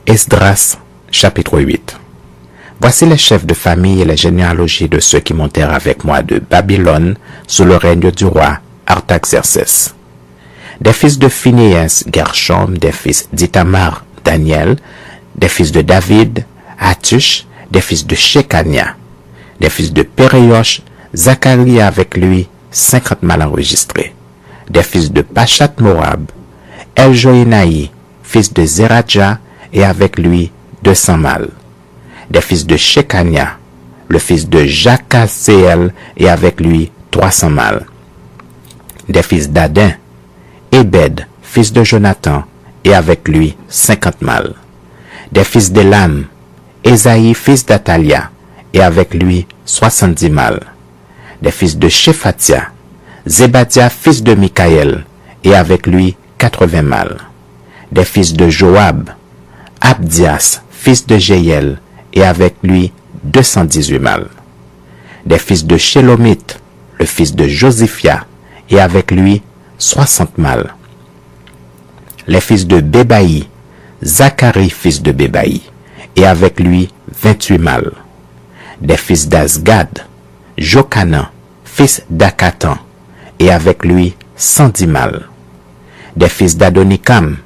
Esdras, chapitre 8. Voici les chefs de famille et les généalogies de ceux qui montèrent avec moi de Babylone sous le règne du roi Artaxerxès. Des fils de Phinéas, Gershom, des fils d'Ithamar, Daniel, des fils de David, Hattush, des fils de Shekania, des fils de Péréosh, Zacharie avec lui, 50 mâles enregistrés, des fils de Pachat Moab, Eljoénaï, fils de Zeradja, et avec lui 200 mâles, des fils de Shekania, le fils de Jacaseel, et avec lui 300 mâles, des fils d'Adin, Ebed, fils de Jonathan, et avec lui 50 mâles, des fils d'Élam, Ésaïe, fils d'Atalia, et avec lui 70 mâles, des fils de Shephatia, Zébadia, fils de Mikaël, et avec lui 80 mâles, des fils de Joab, Abdias, fils de Jéiel, et avec lui 218 mâles, des fils de Shélomith, le fils de Josiphia, et avec lui 60 mâles, les fils de Bébaï, Zacharie, fils de Bébaï, et avec lui 28 mâles, des fils d'Azgad, Jochanan, fils d'Akatan, et avec lui 110 mâles, des fils d'Adonikam,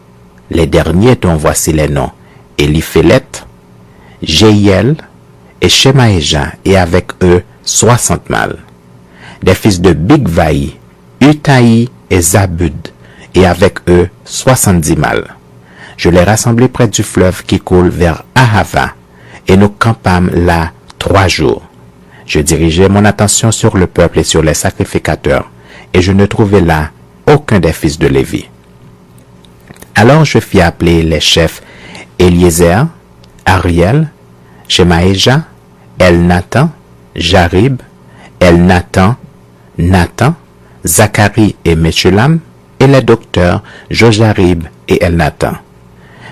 les derniers dont voici les noms, Eliphélet, Jéiel et Shemaéja, et avec eux 60 mâles, des fils de Bigvaï, Utaï et Zabud, et avec eux 70 mâles. Je les rassemblai près du fleuve qui coule vers Ahava, et nous campâmes là 3 jours. Je dirigeai mon attention sur le peuple et sur les sacrificateurs, et je ne trouvai là aucun des fils de Lévi. Alors je fis appeler les chefs Eliezer, Ariel, Shemaéja, Elnathan, Jarib, Elnathan, Nathan, Zacharie et Meshulam, et les docteurs Jojarib et Elnathan.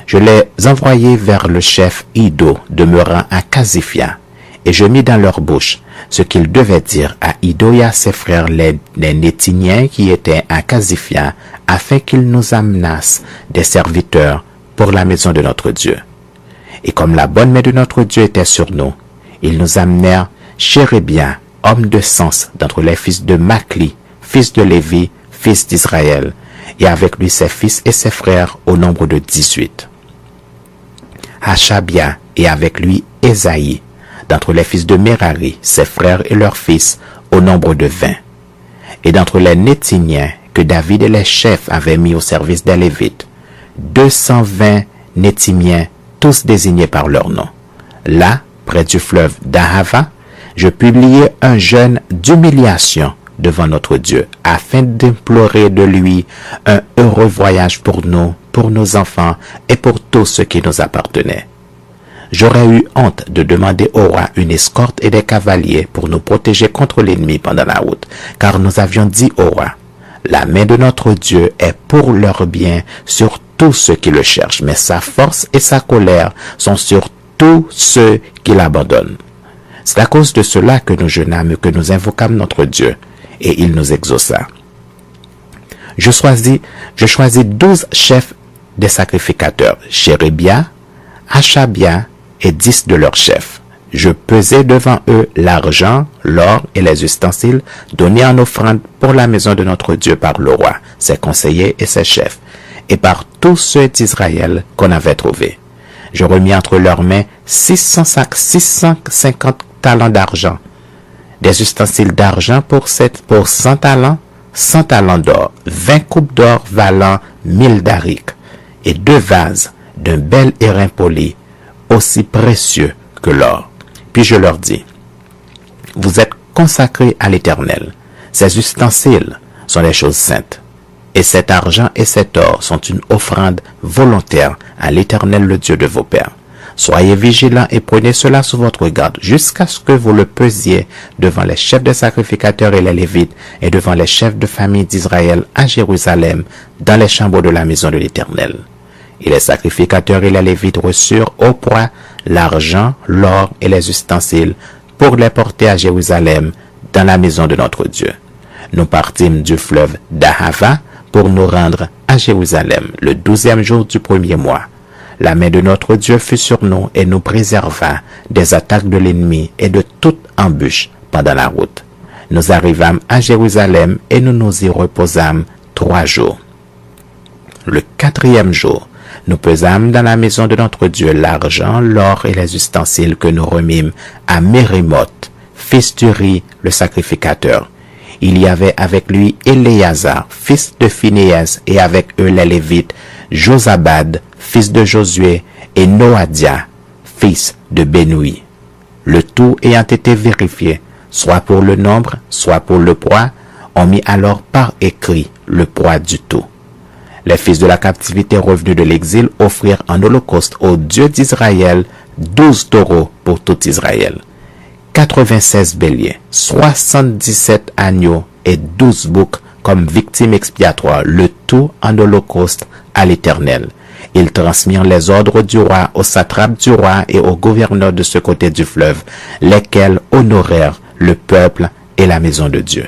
Je les envoyai vers le chef Iddo, demeurant à Casifia, et je mis dans leur bouche ce qu'ils devaient dire à Iddo et à ses frères les Nétiniens qui étaient à Casifia, afin qu'ils nous amenassent des serviteurs pour la maison de notre Dieu. Et comme la bonne main de notre Dieu était sur nous, ils nous amenèrent Chérébia, homme de sens d'entre les fils de Makli, fils de Lévi, fils d'Israël, et avec lui ses fils et ses frères au nombre de 18. Hashabia, et avec lui Ésaïe, d'entre les fils de Merari, ses frères et leurs fils, au nombre de 20. Et d'entre les Nétiniens que David et les chefs avaient mis au service des Lévites, 220 Nétimiens, tous désignés par leur nom. Là, près du fleuve d'Ahava, je publiai un jeûne d'humiliation devant notre Dieu, afin d'implorer de lui un heureux voyage pour nous, pour nos enfants et pour tous ceux qui nous appartenaient. J'aurais eu honte de demander au roi une escorte et des cavaliers pour nous protéger contre l'ennemi pendant la route, car nous avions dit au roi, la main de notre Dieu est pour leur bien sur tous ceux qui le cherchent, mais sa force et sa colère sont sur tous ceux qui l'abandonnent. C'est à cause de cela que nous jeûnâmes et que nous invoquâmes notre Dieu, et il nous exauça. Je choisis 12 chefs des sacrificateurs, Chérébia, Hashabia et 10 de leurs chefs. Je pesai devant eux l'argent, l'or et les ustensiles donnés en offrande pour la maison de notre Dieu par le roi, ses conseillers et ses chefs, et par tous ceux d'Israël qu'on avait trouvés. Je remis entre leurs mains 650 talents d'argent, des ustensiles d'argent pour 100 talents, 100 talents d'or, 20 coupes d'or valant 1000 darics, et 2 vases d'un bel airain poli, aussi précieux que l'or. Puis je leur dis, vous êtes consacrés à l'Éternel. Ces ustensiles sont des choses saintes. Et cet argent et cet or sont une offrande volontaire à l'Éternel, le Dieu de vos pères. Soyez vigilants et prenez cela sous votre garde jusqu'à ce que vous le pesiez devant les chefs des sacrificateurs et les Lévites et devant les chefs de famille d'Israël à Jérusalem dans les chambres de la maison de l'Éternel. Et les sacrificateurs et les Lévites reçurent au poids l'argent, l'or et les ustensiles pour les porter à Jérusalem dans la maison de notre Dieu. Nous partîmes du fleuve d'Ahava pour nous rendre à Jérusalem le 12e jour du premier mois. La main de notre Dieu fut sur nous et nous préserva des attaques de l'ennemi et de toute embûche pendant la route. Nous arrivâmes à Jérusalem et nous nous y reposâmes 3 jours. Le 4e jour, nous pesâmes dans la maison de notre Dieu l'argent, l'or et les ustensiles que nous remîmes à Mérimoth, fils d'Uri, le sacrificateur. Il y avait avec lui Éléazar, fils de Phinéas, et avec eux les Lévites, Josabad, fils de Josué, et Noadia, fils de Bénoui. Le tout ayant été vérifié, soit pour le nombre, soit pour le poids, on mit alors par écrit le poids du tout. Les fils de la captivité revenus de l'exil offrirent en holocauste au Dieu d'Israël 12 taureaux pour tout Israël, 96 béliers, 77 agneaux et 12 boucs comme victimes expiatoires, le tout en holocauste à l'Éternel. Ils transmirent les ordres du roi aux satrapes du roi et aux gouverneurs de ce côté du fleuve, lesquels honorèrent le peuple et la maison de Dieu.